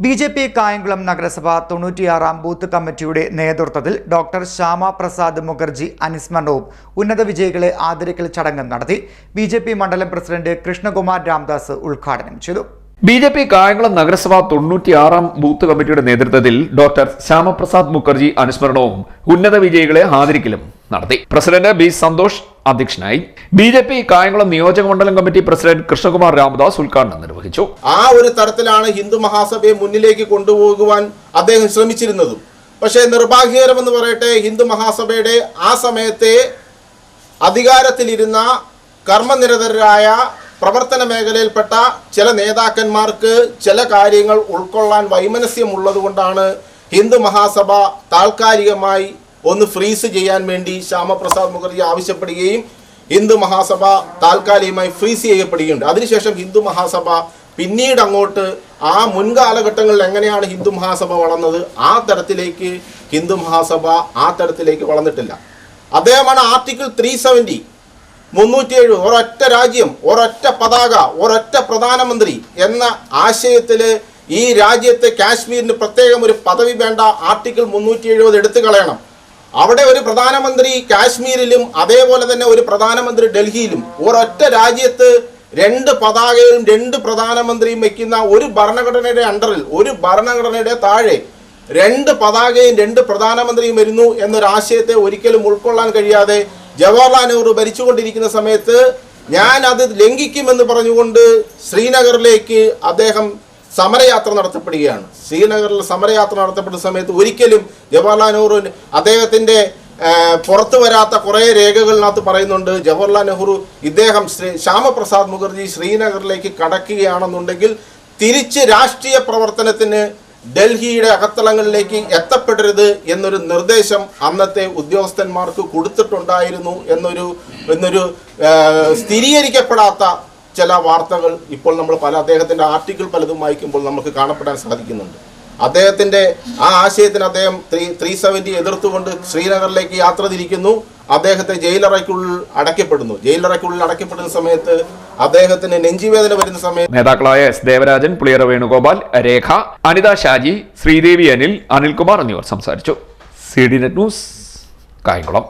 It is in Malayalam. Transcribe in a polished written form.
ബി.ജെ.പി. കായംകുളം നഗരസഭ 96-ാം ബൂത്ത് കമ്മിറ്റിയുടെ നേതൃത്വത്തിൽ ഡോക്ടർ ശ്യാമ പ്രസാദ് മുഖർജി അനുസ്മരണവും ഉന്നത വിജയികളെ ആദരിക്കൽ ചടങ്ങും നടത്തി. ബി.ജെ.പി. മണ്ഡലം പ്രസിഡന്റ് കൃഷ്ണകുമാർ രാംദാസ് ഉദ്ഘാടനം ചെയ്തു. ബി.ജെ.പി. കായംകുളം നഗരസഭ 96-ാം ബൂത്ത് കമ്മിറ്റിയുടെ നേതൃത്വത്തിൽ ഡോക്ടർ ശ്യാമപ്രസാദ് മുഖർജി അനുസ്മരണവും ഉന്നത വിജയികളെ ആദരിക്കലും നടത്തി. പ്രസിഡന്റ് ബി സന്തോഷ് അധ്യക്ഷനായി. ബി.ജെ.പി. കായംകുളം നിയോജക മണ്ഡലം കമ്മിറ്റി പ്രസിഡന്റ് കൃഷ്ണകുമാർ രാംദാസ് ഉദ്ഘാടനം നിർവഹിച്ചു. ആ ഒരു തരത്തിലാണ് ഹിന്ദു മഹാസഭയെ മുന്നിലേക്ക് കൊണ്ടുപോകുവാൻ അദ്ദേഹം ശ്രമിച്ചിരുന്നതും. പക്ഷേ നിർഭാഗ്യകരമെന്ന് പറയട്ടെ, ഹിന്ദു മഹാസഭയുടെ ആ സമയത്തെ അധികാരത്തിലിരുന്ന കർമ്മനിരതരായ പ്രവർത്തന മേഖലയിൽപ്പെട്ട ചില നേതാക്കന്മാർക്ക് ചില കാര്യങ്ങൾ ഉൾക്കൊള്ളാൻ വൈമനസ്യമുള്ളതുകൊണ്ടാണ് ഹിന്ദു മഹാസഭ താൽക്കാലികമായി ഒന്ന് ഫ്രീസ് ചെയ്യാൻ വേണ്ടി ശ്യാമപ്രസാദ് മുഖർജി ആവശ്യപ്പെടുകയും ഹിന്ദു മഹാസഭ താൽക്കാലികമായി ഫ്രീസ് ചെയ്യപ്പെടുകയുണ്ട്. അതിനുശേഷം ഹിന്ദു മഹാസഭ പിന്നീട് അങ്ങോട്ട് ആ മുൻകാലഘട്ടങ്ങളിൽ എങ്ങനെയാണ് ഹിന്ദു മഹാസഭ വളർന്നത്, ആ തരത്തിലേക്ക് ഹിന്ദു മഹാസഭ വളർന്നിട്ടില്ല. അദ്ദേഹമാണ് ആർട്ടിക്കിൾ 370 307 ഒരൊറ്റ രാജ്യം, ഒരൊറ്റ പതാക, ഒരൊറ്റ പ്രധാനമന്ത്രി എന്ന ആശയത്തിൽ ഈ രാജ്യത്തെ കാശ്മീരിന് പ്രത്യേകം ഒരു പദവി വേണ്ട ആർട്ടിക്കിൾ 370 എടുത്തു കളയണം. അവിടെ ഒരു പ്രധാനമന്ത്രി കാശ്മീരിലും അതേപോലെ തന്നെ ഒരു പ്രധാനമന്ത്രി ഡൽഹിയിലും, ഒരൊറ്റ രാജ്യത്ത് 2 പതാകയും 2 പ്രധാനമന്ത്രിയും വയ്ക്കുന്ന ഒരു ഭരണഘടനയുടെ അണ്ടറിൽ, ഒരു ഭരണഘടനയുടെ താഴെ 2 പതാകയും 2 പ്രധാനമന്ത്രിയും വരുന്നു എന്നൊരാശയത്തെ ഒരിക്കലും ഉൾക്കൊള്ളാൻ കഴിയാതെ ജവഹർലാൽ നെഹ്റു ഭരിച്ചുകൊണ്ടിരിക്കുന്ന സമയത്ത് ഞാൻ അത് ലംഘിക്കുമെന്ന് പറഞ്ഞുകൊണ്ട് ശ്രീനഗറിലേക്ക് അദ്ദേഹം സമരയാത്ര നടത്തപ്പെടുകയാണ്. ശ്രീനഗറിൽ സമരയാത്ര നടത്തപ്പെടുന്ന സമയത്ത് ഒരിക്കലും ജവഹർലാൽ നെഹ്റു അദ്ദേഹത്തിൻ്റെ പുറത്തു വരാത്ത കുറേ രേഖകളിനകത്ത് പറയുന്നുണ്ട്, ജവഹർലാൽ നെഹ്റു ഇദ്ദേഹം ശ്യാമപ്രസാദ് മുഖർജി ശ്രീനഗറിലേക്ക് കടക്കുകയാണെന്നുണ്ടെങ്കിൽ തിരിച്ച് രാഷ്ട്രീയ പ്രവർത്തനത്തിന് ഡൽഹിയുടെ അകത്തളങ്ങളിലേക്ക് എത്തപ്പെടരുത് എന്നൊരു നിർദ്ദേശം അന്നത്തെ ഉദ്യോഗസ്ഥന്മാർക്ക് കൊടുത്തിട്ടുണ്ടായിരുന്നു എന്നൊരു സ്ഥിരീകരിക്കപ്പെടാത്ത ചില വാർത്തകൾ ഇപ്പോൾ നമ്മൾ അദ്ദേഹത്തിൻ്റെ ആർട്ടിക്കിൾ പലതും വായിക്കുമ്പോൾ നമുക്ക് കാണപ്പെടാൻ സാധിക്കുന്നുണ്ട്. അദ്ദേഹത്തിൻ്റെ ആ ആശയത്തിന് അദ്ദേഹം 370 എതിർത്തുകൊണ്ട് ശ്രീനഗറിലേക്ക് യാത്ര തിരിക്കുന്നു. അദ്ദേഹത്തെ ജയിലറയ്ക്കുള്ളിൽ അടയ്ക്കപ്പെടുന്ന സമയത്ത് അദ്ദേഹത്തിന് നെഞ്ചുവേദന വരുന്ന സമയത്ത് നേതാക്കളായ എസ് ദേവരാജൻ, പുളിയറ വേണുഗോപാൽ, രേഖ, അനിത ഷാജി, ശ്രീദേവി അനിൽകുമാർ എന്നിവർ സംസാരിച്ചു. CDNet news, Kayamkulam.